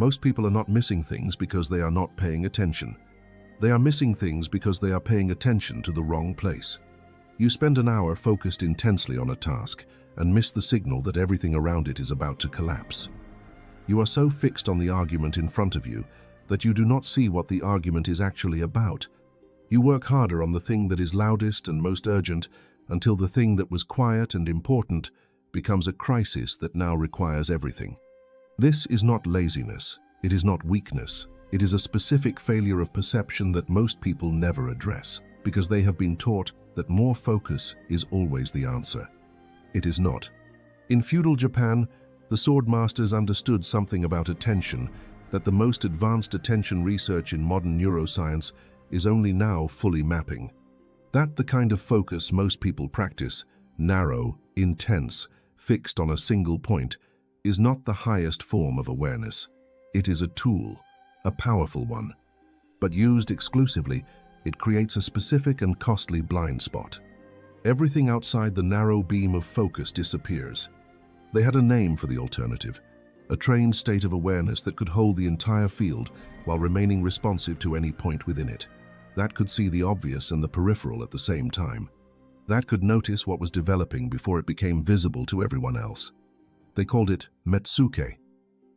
Most people are not missing things because they are not paying attention. They are missing things because they are paying attention to the wrong place. You spend an hour focused intensely on a task and miss the signal that everything around it is about to collapse. You are so fixed on the argument in front of you that you do not see what the argument is actually about. You work harder on the thing that is loudest and most urgent until the thing that was quiet and important becomes a crisis that now requires everything. This is not laziness. It is not weakness. It is a specific failure of perception that most people never address because they have been taught that more focus is always the answer. It is not. In feudal Japan, the sword masters understood something about attention that the most advanced attention research in modern neuroscience is only now fully mapping. That the kind of focus most people practice, narrow, intense, fixed on a single point, is not the highest form of awareness. It is a tool, a powerful one. But used exclusively, it creates a specific and costly blind spot. Everything outside the narrow beam of focus disappears. They had a name for the alternative, a trained state of awareness that could hold the entire field while remaining responsive to any point within it. That could see the obvious and the peripheral at the same time. That could notice what was developing before it became visible to everyone else. They called it Metsuke,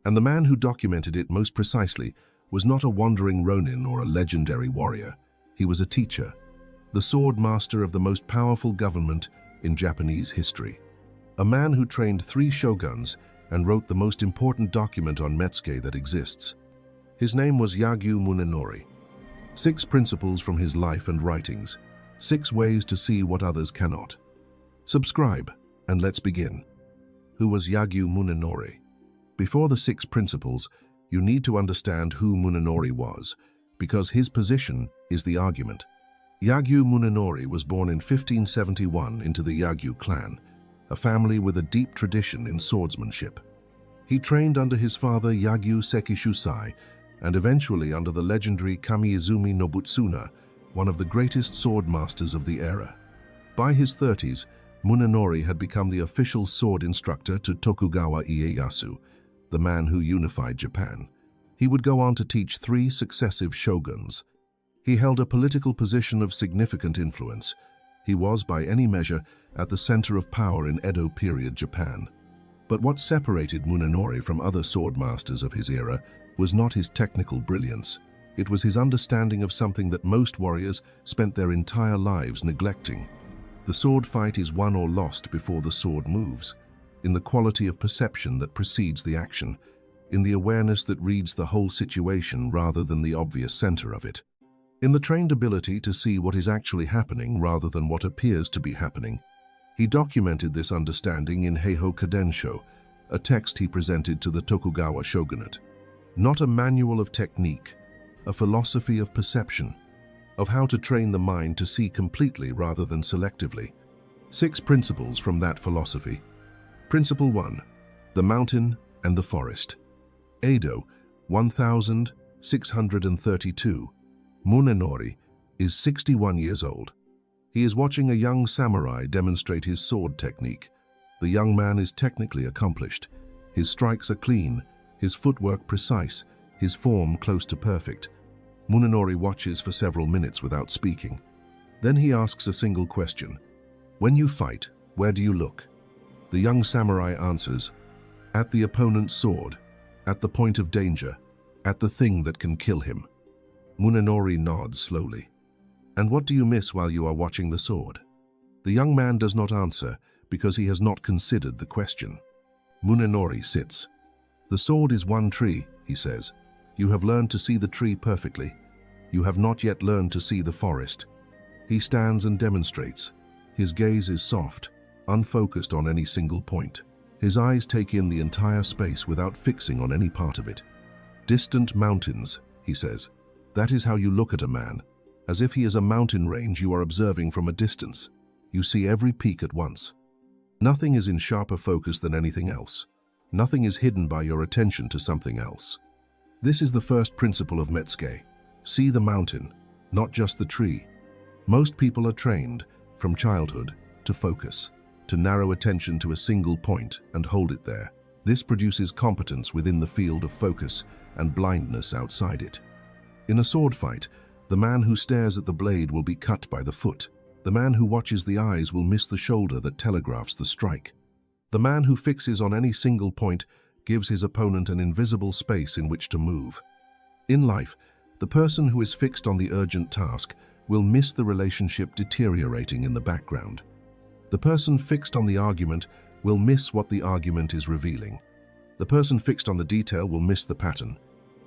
and the man who documented it most precisely was not a wandering ronin or a legendary warrior. He was a teacher, the sword master of the most powerful government in Japanese history. A man who trained 3 shoguns and wrote the most important document on Metsuke that exists. His name was Yagyū Munenori. 6 principles from his life and writings. 6 ways to see what others cannot. Subscribe, and let's begin. Who was Yagyū Munenori? Before the 6 principles, you need to understand who Munenori was, because his position is the argument. Yagyū Munenori was born in 1571 into the Yagyū clan, a family with a deep tradition in swordsmanship. He trained under his father Yagyū Sekishusai and eventually under the legendary Kamiizumi Nobutsuna, one of the greatest sword masters of the era. By his 30s, Munenori had become the official sword instructor to Tokugawa Ieyasu, the man who unified Japan. He would go on to teach 3 successive shoguns. He held a political position of significant influence. He was, by any measure, at the center of power in Edo period Japan. But what separated Munenori from other sword masters of his era was not his technical brilliance. It was his understanding of something that most warriors spent their entire lives neglecting. The sword fight is won or lost before the sword moves, in the quality of perception that precedes the action, in the awareness that reads the whole situation rather than the obvious center of it, in the trained ability to see what is actually happening rather than what appears to be happening. He documented this understanding in Heiho Kadensho, a text he presented to the Tokugawa Shogunate. Not a manual of technique, a philosophy of perception, of how to train the mind to see completely rather than selectively. 6 principles from that philosophy. Principle 1. The mountain and the forest. Edo, 1632. Munenori is 61 years old. He is watching a young samurai demonstrate his sword technique. The young man is technically accomplished. His strikes are clean, his footwork precise, his form close to perfect. Munenori watches for several minutes without speaking. Then he asks a single question. When you fight, where do you look? The young samurai answers, at the opponent's sword, at the point of danger, at the thing that can kill him. Munenori nods slowly. And what do you miss while you are watching the sword? The young man does not answer because he has not considered the question. Munenori sits. The sword is one tree, he says. You have learned to see the tree perfectly. You have not yet learned to see the forest. He stands and demonstrates. His gaze is soft, unfocused on any single point. His eyes take in the entire space without fixing on any part of it. Distant mountains, he says. That is how you look at a man. As if he is a mountain range you are observing from a distance. You see every peak at once. Nothing is in sharper focus than anything else. Nothing is hidden by your attention to something else. This is the first principle of Metsuke. See the mountain, not just the tree. Most people are trained, from childhood, to focus, to narrow attention to a single point and hold it there. This produces competence within the field of focus and blindness outside it. In a sword fight, the man who stares at the blade will be cut by the foot. The man who watches the eyes will miss the shoulder that telegraphs the strike. The man who fixes on any single point gives his opponent an invisible space in which to move. In life, the person who is fixed on the urgent task will miss the relationship deteriorating in the background. The person fixed on the argument will miss what the argument is revealing. The person fixed on the detail will miss the pattern.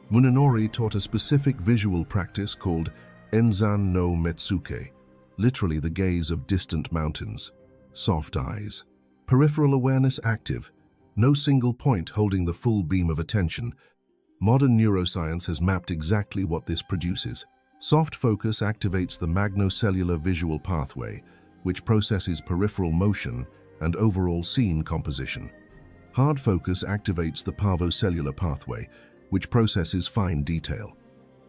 Munenori taught a specific visual practice called Enzan no Metsuke, literally the gaze of distant mountains, soft eyes. Peripheral awareness active, no single point holding the full beam of attention. Modern neuroscience has mapped exactly what this produces. Soft focus activates the magnocellular visual pathway, which processes peripheral motion and overall scene composition. Hard focus activates the parvocellular pathway, which processes fine detail.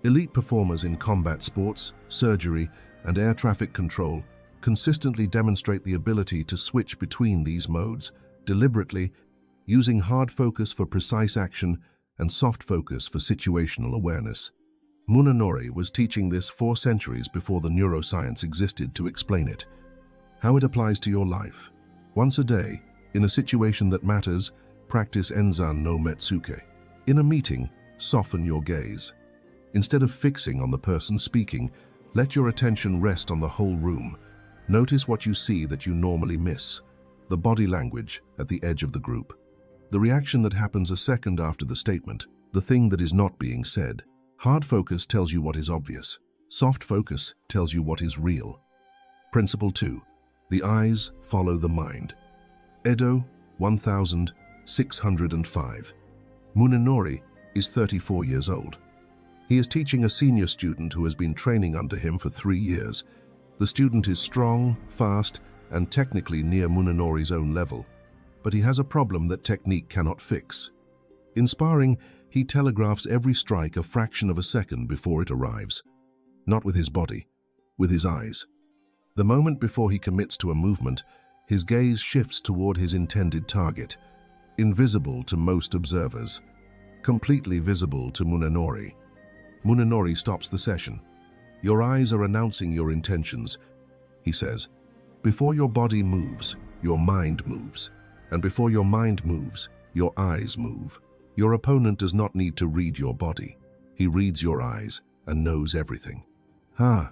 Elite performers in combat sports, surgery, and air traffic control consistently demonstrate the ability to switch between these modes, deliberately, using hard focus for precise action and soft focus for situational awareness. Munenori was teaching this 4 centuries before the neuroscience existed to explain it. How it applies to your life. Once a day, in a situation that matters, practice Enzan no Metsuke. In a meeting, soften your gaze. Instead of fixing on the person speaking, let your attention rest on the whole room. Notice what you see that you normally miss. The body language at the edge of the group. The reaction that happens a second after the statement. The thing that is not being said. Hard focus tells you what is obvious. Soft focus tells you what is real. Principle 2. The eyes follow the mind. Edo, 1605. Munenori is 34 years old. He is teaching a senior student who has been training under him for 3 years. The student is strong, fast, and technically near Munenori's own level, but he has a problem that technique cannot fix. In sparring, he telegraphs every strike a fraction of a second before it arrives. Not with his body, with his eyes. The moment before he commits to a movement, his gaze shifts toward his intended target, invisible to most observers, completely visible to Munenori. Munenori stops the session. Your eyes are announcing your intentions, he says. Before your body moves, your mind moves. And before your mind moves, your eyes move. Your opponent does not need to read your body. He reads your eyes and knows everything. The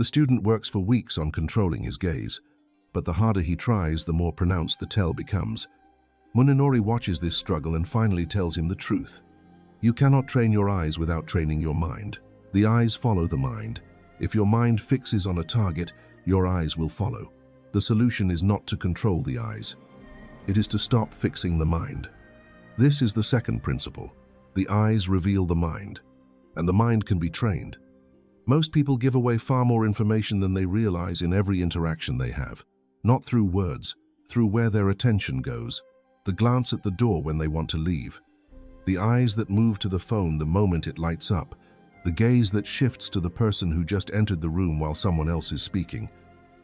student works for weeks on controlling his gaze, but the harder he tries, the more pronounced the tell becomes. Munenori watches this struggle and finally tells him the truth. You cannot train your eyes without training your mind. The eyes follow the mind. If your mind fixes on a target, your eyes will follow. The solution is not to control the eyes. It is to stop fixing the mind. This is the second principle. The eyes reveal the mind, and the mind can be trained. Most people give away far more information than they realize in every interaction they have. Not through words, through where their attention goes. The glance at the door when they want to leave. The eyes that move to the phone the moment it lights up. The gaze that shifts to the person who just entered the room while someone else is speaking.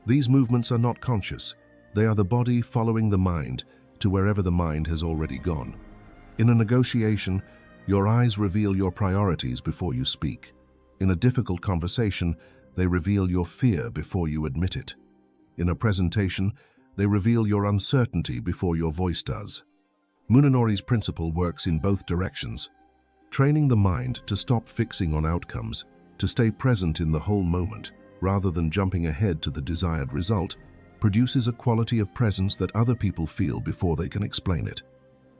These movements are not conscious. They are the body following the mind to wherever the mind has already gone. In a negotiation, your eyes reveal your priorities before you speak. In a difficult conversation, they reveal your fear before you admit it. In a presentation, they reveal your uncertainty before your voice does. Munenori's principle works in both directions. Training the mind to stop fixing on outcomes, to stay present in the whole moment, rather than jumping ahead to the desired result, produces a quality of presence that other people feel before they can explain it.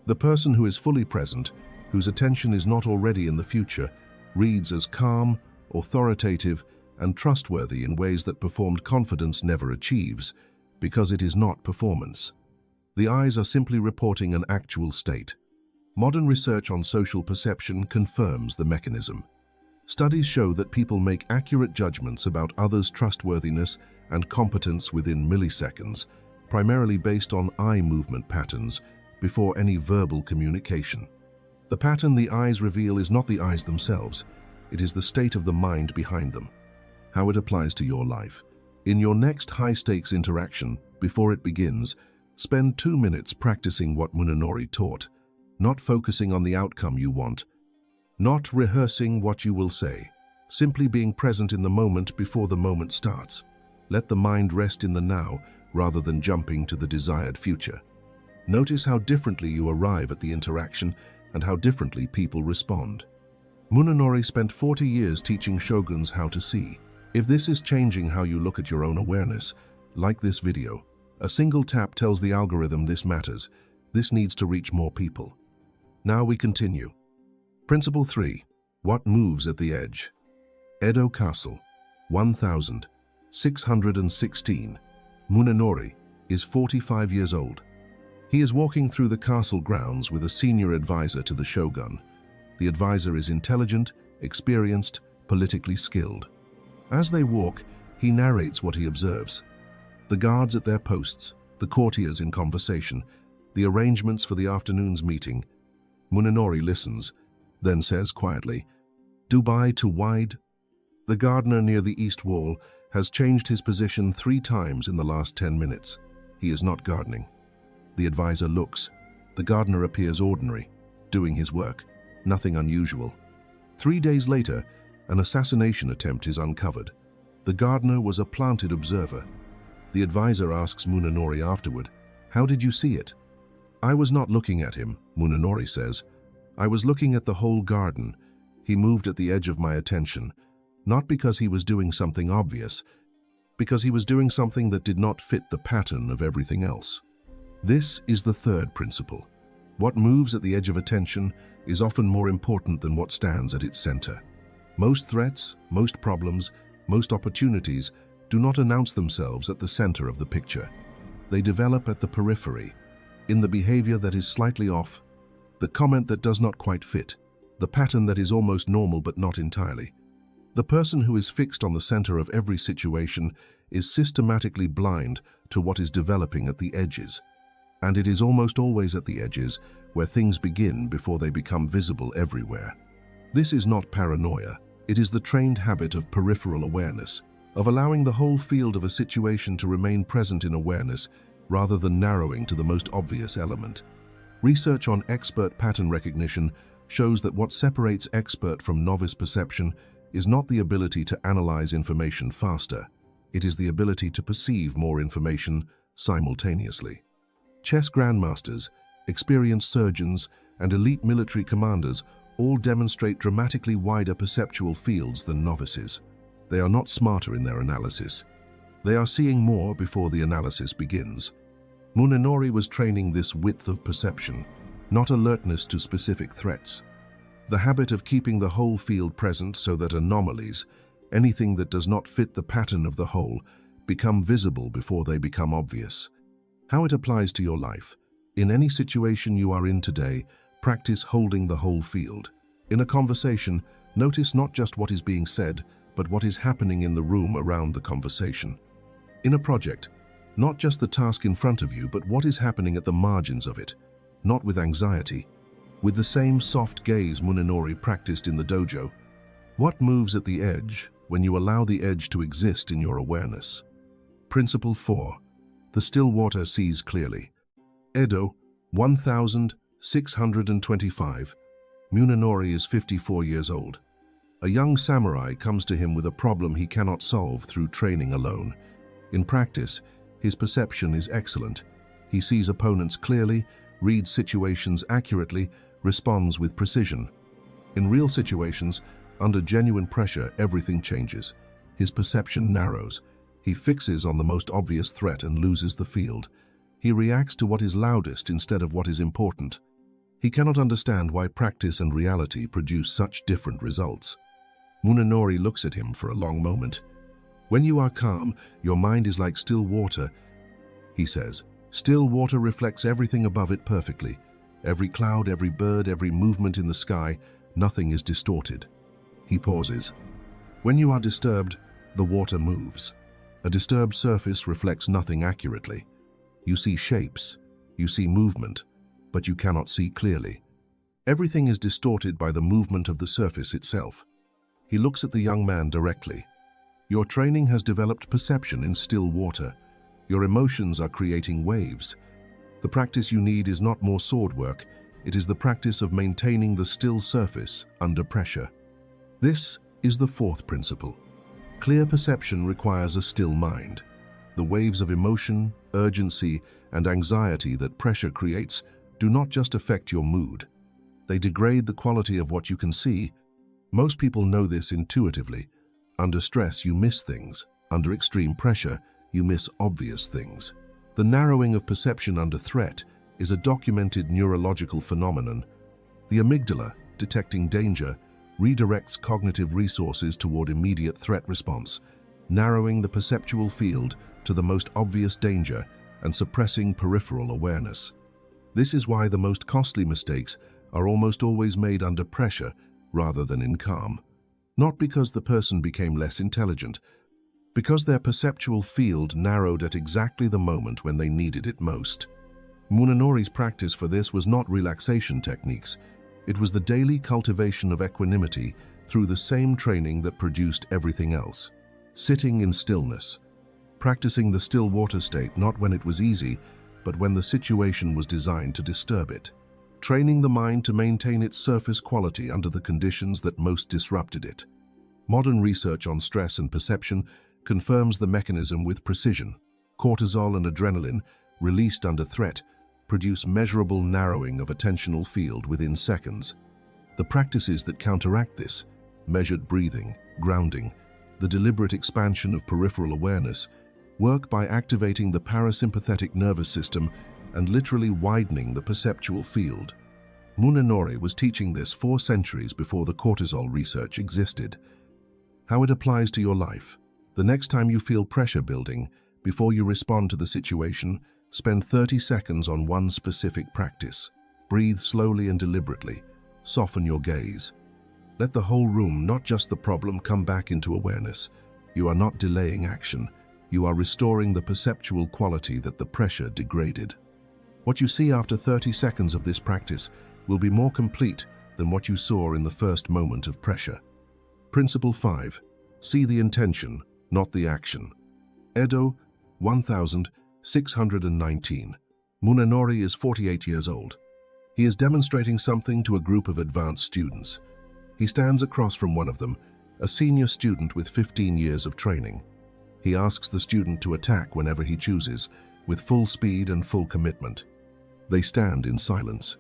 The person who is fully present, whose attention is not already in the future, reads as calm, authoritative, and trustworthy in ways that performed confidence never achieves, because it is not performance. The eyes are simply reporting an actual state. Modern research on social perception confirms the mechanism. Studies show that people make accurate judgments about others' trustworthiness and competence within milliseconds, primarily based on eye movement patterns, before any verbal communication. The pattern the eyes reveal is not the eyes themselves, it is the state of the mind behind them. How it applies to your life. In your next high-stakes interaction, before it begins, spend 2 minutes practicing what Munenori taught. not focusing on the outcome you want, not rehearsing what you will say, simply being present in the moment before the moment starts. Let the mind rest in the now rather than jumping to the desired future. Notice how differently you arrive at the interaction and how differently people respond. Munenori spent 40 years teaching shoguns how to see. If this is changing how you look at your own awareness, like this video. A single tap tells the algorithm this matters. This needs to reach more people. Now we continue. Principle 3. What moves at the edge? Edo Castle, 1616. Munenori is 45 years old. He is walking through the castle grounds with a senior advisor to the shogun. The advisor is intelligent, experienced, politically skilled. As they walk, he narrates what he observes. The guards at their posts, the courtiers in conversation, the arrangements for the afternoon's meeting. Munenori listens, then says quietly, "Dubai to wide." The gardener near the east wall has changed his position 3 times in the last 10 minutes. He is not gardening. The advisor looks. The gardener appears ordinary, doing his work. Nothing unusual. 3 days later, an assassination attempt is uncovered. The gardener was a planted observer. The advisor asks Munenori afterward, "How did you see it?" "I was not looking at him," Munenori says. "I was looking at the whole garden. He moved at the edge of my attention, not because he was doing something obvious, because he was doing something that did not fit the pattern of everything else." This is the third principle. What moves at the edge of attention is often more important than what stands at its center. Most threats, most problems, most opportunities do not announce themselves at the center of the picture. They develop at the periphery, in the behavior that is slightly off, the comment that does not quite fit, the pattern that is almost normal but not entirely. The person who is fixed on the center of every situation is systematically blind to what is developing at the edges. And it is almost always at the edges where things begin before they become visible everywhere. This is not paranoia. It is the trained habit of peripheral awareness, of allowing the whole field of a situation to remain present in awareness rather than narrowing to the most obvious element. Research on expert pattern recognition shows that what separates expert from novice perception is not the ability to analyze information faster. It is the ability to perceive more information simultaneously. Chess grandmasters, experienced surgeons, and elite military commanders all demonstrate dramatically wider perceptual fields than novices. They are not smarter in their analysis. They are seeing more before the analysis begins. Munenori was training this width of perception, not alertness to specific threats. The habit of keeping the whole field present so that anomalies, anything that does not fit the pattern of the whole, become visible before they become obvious. How it applies to your life. In any situation you are in today, practice holding the whole field. In a conversation, notice not just what is being said, but what is happening in the room around the conversation. In a project, not just the task in front of you, but what is happening at the margins of it, not with anxiety. With the same soft gaze Munenori practiced in the dojo. What moves at the edge when you allow the edge to exist in your awareness? Principle 4. The still water sees clearly. Edo, 1625. Munenori is 54 years old. A young samurai comes to him with a problem he cannot solve through training alone. In practice, his perception is excellent. He sees opponents clearly, reads situations accurately, responds with precision. In real situations, under genuine pressure, everything changes. His perception narrows. He fixes on the most obvious threat and loses the field. He reacts to what is loudest instead of what is important. He cannot understand why practice and reality produce such different results. Munenori looks at him for a long moment. "When you are calm, your mind is like still water," he says. "Still water reflects everything above it perfectly. Every cloud, every bird, every movement in the sky, nothing is distorted." He pauses. "When you are disturbed, the water moves. A disturbed surface reflects nothing accurately. You see shapes, you see movement, but you cannot see clearly. Everything is distorted by the movement of the surface itself." He looks at the young man directly. "Your training has developed perception in still water. Your emotions are creating waves. The practice you need is not more sword work, It is the practice of maintaining the still surface under pressure. This is the fourth principle. Clear perception requires a still mind. The waves of emotion, urgency, and anxiety that pressure creates do not just affect your mood. They degrade the quality of what you can see. Most people know this intuitively. Under stress, you miss things. Under extreme pressure, you miss obvious things. The narrowing of perception under threat is a documented neurological phenomenon. The amygdala, detecting danger, redirects cognitive resources toward immediate threat response, narrowing the perceptual field to the most obvious danger and suppressing peripheral awareness. This is why the most costly mistakes are almost always made under pressure rather than in calm. Not because the person became less intelligent, because their perceptual field narrowed at exactly the moment when they needed it most. Munenori's practice for this was not relaxation techniques. It was the daily cultivation of equanimity through the same training that produced everything else. Sitting in stillness. Practicing the still water state not when it was easy, but when the situation was designed to disturb it. Training the mind to maintain its surface quality under the conditions that most disrupted it. Modern research on stress and perception confirms the mechanism with precision. Cortisol and adrenaline, released under threat, produce measurable narrowing of attentional field within seconds. The practices that counteract this, measured breathing, grounding, the deliberate expansion of peripheral awareness, work by activating the parasympathetic nervous system and literally widening the perceptual field. Munenori was teaching this 4 centuries before the cortisol research existed. How it applies to your life. The next time you feel pressure building, before you respond to the situation, spend 30 seconds on one specific practice. Breathe slowly and deliberately. Soften your gaze. Let the whole room, not just the problem, come back into awareness. You are not delaying action. You are restoring the perceptual quality that the pressure degraded. What you see after 30 seconds of this practice will be more complete than what you saw in the first moment of pressure. Principle 5. See the intention, not the action. Edo, 1619. Munenori is 48 years old. He is demonstrating something to a group of advanced students. He stands across from one of them, a senior student with 15 years of training. He asks the student to attack whenever he chooses, with full speed and full commitment. They stand in silence.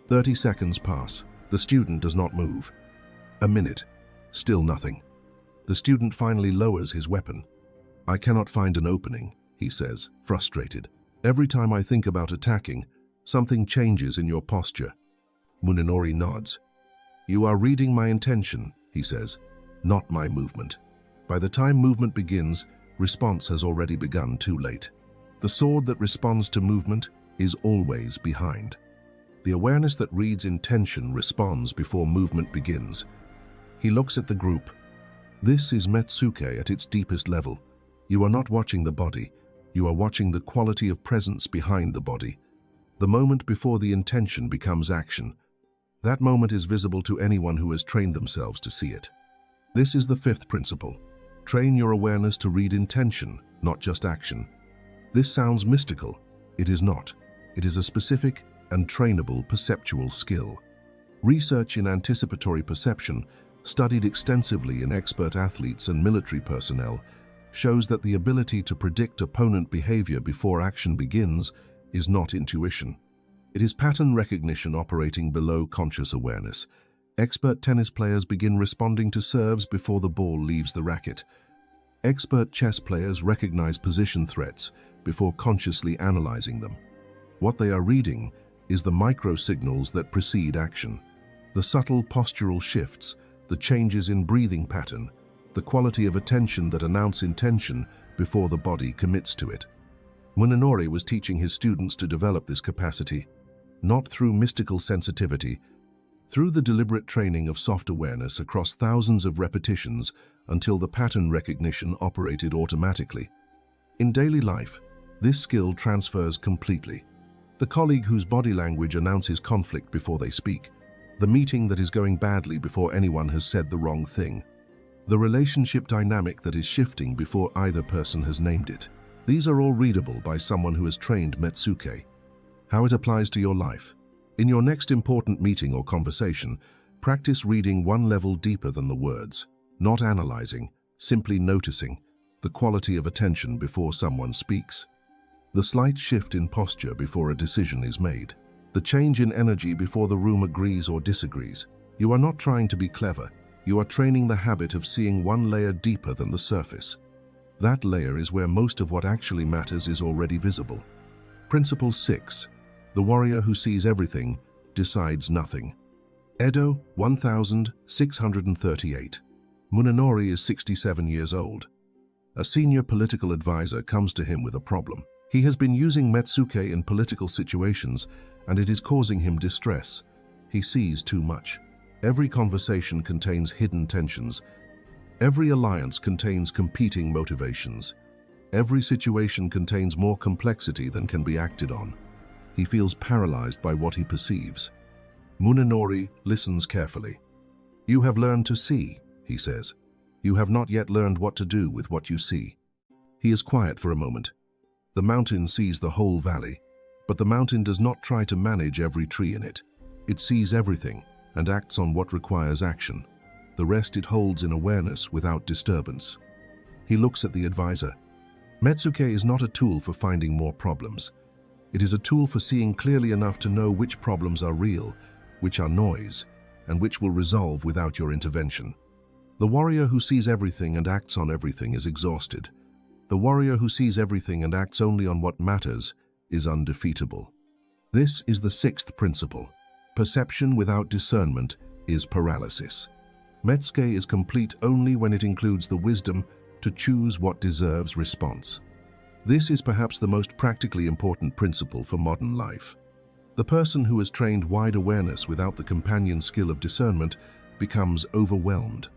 30 seconds pass. The student does not move. A minute. Still nothing. The student finally lowers his weapon. "I cannot find an opening," he says, frustrated. "Every time I think about attacking, something changes in your posture." Munenori nods. "You are reading my intention," he says, "not my movement. By the time movement begins, response has already begun too late. The sword that responds to movement is always behind. The awareness that reads intention responds before movement begins." He looks at the group. This is Metsuke at its deepest level. You are not watching the body. You are watching the quality of presence behind the body. The moment before the intention becomes action. That moment is visible to anyone who has trained themselves to see it. This is the 5th principle. Train your awareness to read intention, not just action. This sounds mystical. It is not. It is a specific and trainable perceptual skill. Research in anticipatory perception, studied extensively in expert athletes and military personnel, shows that the ability to predict opponent behavior before action begins is not intuition. It is pattern recognition operating below conscious awareness. Expert tennis players begin responding to serves before the ball leaves the racket. Expert chess players recognize position threats before consciously analyzing them. What they are reading is the micro-signals that precede action, the subtle postural shifts, the changes in breathing pattern, the quality of attention that announce intention before the body commits to it. Munenori was teaching his students to develop this capacity, not through mystical sensitivity, through the deliberate training of soft awareness across thousands of repetitions until the pattern recognition operated automatically. In daily life, this skill transfers completely. The colleague whose body language announces conflict before they speak, the meeting that is going badly before anyone has said the wrong thing, the relationship dynamic that is shifting before either person has named it. These are all readable by someone who has trained Metsuke. How it applies to your life. In your next important meeting or conversation, practice reading one level deeper than the words, not analyzing, simply noticing the quality of attention before someone speaks. The slight shift in posture before a decision is made. The change in energy before the room agrees or disagrees. You are not trying to be clever. You are training the habit of seeing one layer deeper than the surface. That layer is where most of what actually matters is already visible. Principle 6. The warrior who sees everything decides nothing. Edo, 1638. Munenori is 67 years old. A senior political advisor comes to him with a problem. He has been using Metsuke in political situations, and it is causing him distress. He sees too much. Every conversation contains hidden tensions. Every alliance contains competing motivations. Every situation contains more complexity than can be acted on. He feels paralyzed by what he perceives. Munenori listens carefully. "You have learned to see," he says. "You have not yet learned what to do with what you see." He is quiet for a moment. The mountain sees the whole valley, but the mountain does not try to manage every tree in it. It sees everything and acts on what requires action. The rest it holds in awareness without disturbance. He looks at the advisor. Metsuke is not a tool for finding more problems. It is a tool for seeing clearly enough to know which problems are real, which are noise, and which will resolve without your intervention. The warrior who sees everything and acts on everything is exhausted. The warrior who sees everything and acts only on what matters is undefeatable. This is the 6th principle. Perception without discernment is paralysis. Metsuke is complete only when it includes the wisdom to choose what deserves response. This is perhaps the most practically important principle for modern life. The person who has trained wide awareness without the companion skill of discernment becomes overwhelmed.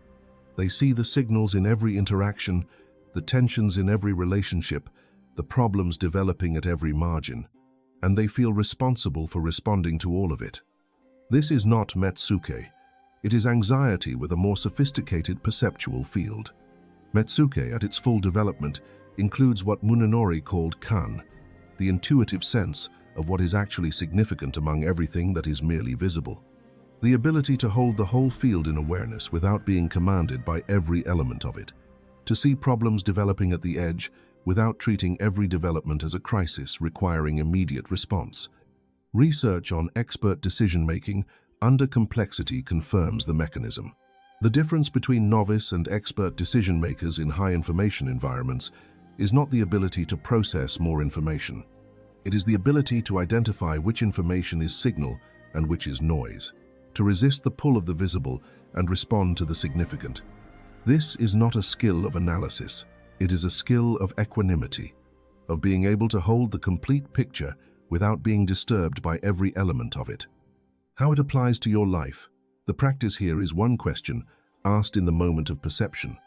They see the signals in every interaction, the tensions in every relationship, the problems developing at every margin, and they feel responsible for responding to all of it. This is not Metsuke. It is anxiety with a more sophisticated perceptual field. Metsuke, at its full development, includes what Munenori called kan, the intuitive sense of what is actually significant among everything that is merely visible. The ability to hold the whole field in awareness without being commanded by every element of it. To see problems developing at the edge without treating every development as a crisis requiring immediate response. Research on expert decision-making under complexity confirms the mechanism. The difference between novice and expert decision-makers in high-information environments is not the ability to process more information. It is the ability to identify which information is signal and which is noise, to resist the pull of the visible and respond to the significant. This is not a skill of analysis. It is a skill of equanimity, of being able to hold the complete picture without being disturbed by every element of it. How it applies to your life. The practice here is one question asked in the moment of perception.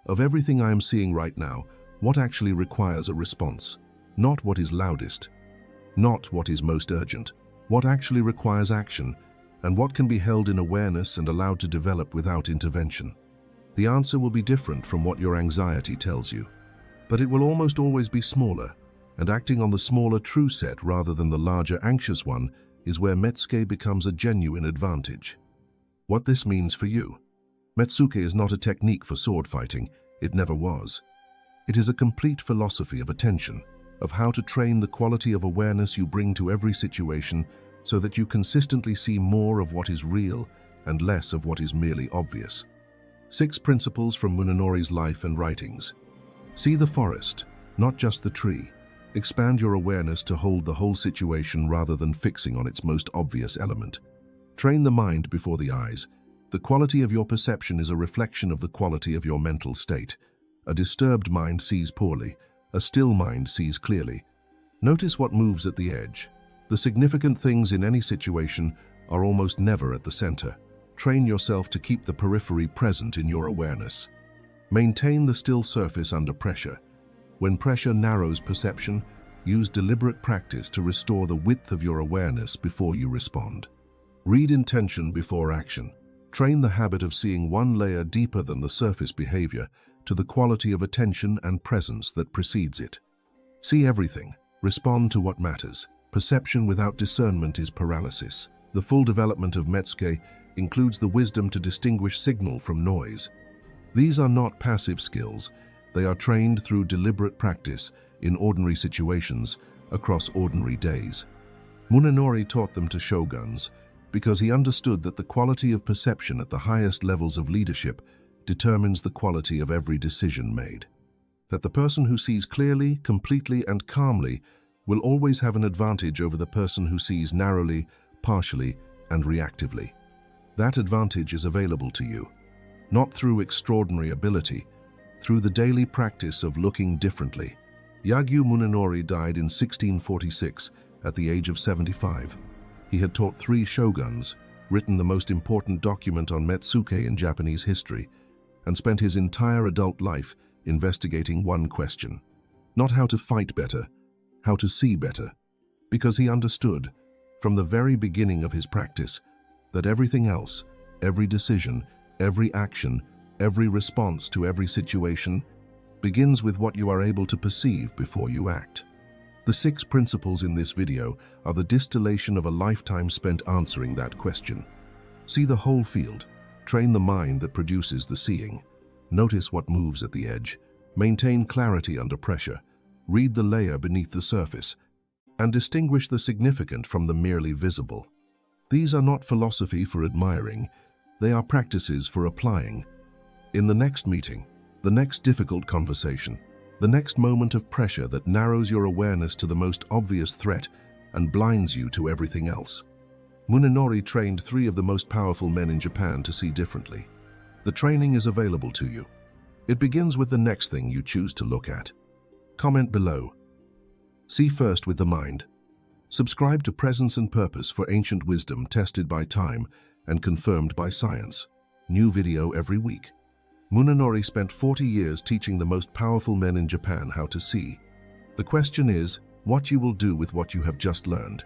Of everything I am seeing right now, what actually requires a response? Not what is loudest, not what is most urgent. What actually requires action, and what can be held in awareness and allowed to develop without intervention? The answer will be different from what your anxiety tells you, but it will almost always be smaller, and acting on the smaller true set rather than the larger anxious one is where Metsuke becomes a genuine advantage. What this means for you. Metsuke is not a technique for sword fighting, it never was. It is a complete philosophy of attention, of how to train the quality of awareness you bring to every situation so that you consistently see more of what is real and less of what is merely obvious. 6 principles from Munenori's life and writings. See the forest, not just the tree. Expand your awareness to hold the whole situation rather than fixing on its most obvious element. Train the mind before the eyes. The quality of your perception is a reflection of the quality of your mental state. A disturbed mind sees poorly. A still mind sees clearly. Notice what moves at the edge. The significant things in any situation are almost never at the center. Train yourself to keep the periphery present in your awareness. Maintain the still surface under pressure. When pressure narrows perception, use deliberate practice to restore the width of your awareness before you respond. Read intention before action. Train the habit of seeing one layer deeper than the surface behavior to the quality of attention and presence that precedes it. See everything. Respond to what matters. Perception without discernment is paralysis. The full development of Metsuke includes the wisdom to distinguish signal from noise. These are not passive skills. They are trained through deliberate practice in ordinary situations across ordinary days. Munenori taught them to shoguns because he understood that the quality of perception at the highest levels of leadership determines the quality of every decision made. That the person who sees clearly, completely, and calmly will always have an advantage over the person who sees narrowly, partially, and reactively. That advantage is available to you, not through extraordinary ability, through the daily practice of looking differently. Yagyū Munenori died in 1646 at the age of 75. He had taught 3 shoguns, written the most important document on Metsuke in Japanese history, and spent his entire adult life investigating one question. Not how to fight better, how to see better. Because he understood, from the very beginning of his practice, that everything else, every decision, every action, every response to every situation, begins with what you are able to perceive before you act. The 6 principles in this video are the distillation of a lifetime spent answering that question. See the whole field. Train the mind that produces the seeing. Notice what moves at the edge. Maintain clarity under pressure. Read the layer beneath the surface. And distinguish the significant from the merely visible. These are not philosophy for admiring. They are practices for applying. In the next meeting, the next difficult conversation, the next moment of pressure that narrows your awareness to the most obvious threat and blinds you to everything else. Munenori trained 3 of the most powerful men in Japan to see differently. The training is available to you. It begins with the next thing you choose to look at. Comment below. See first with the mind. Subscribe to Presence and Purpose for ancient wisdom tested by time and confirmed by science. New video every week. Munenori spent 40 years teaching the most powerful men in Japan how to see. The question is, what you will do with what you have just learned.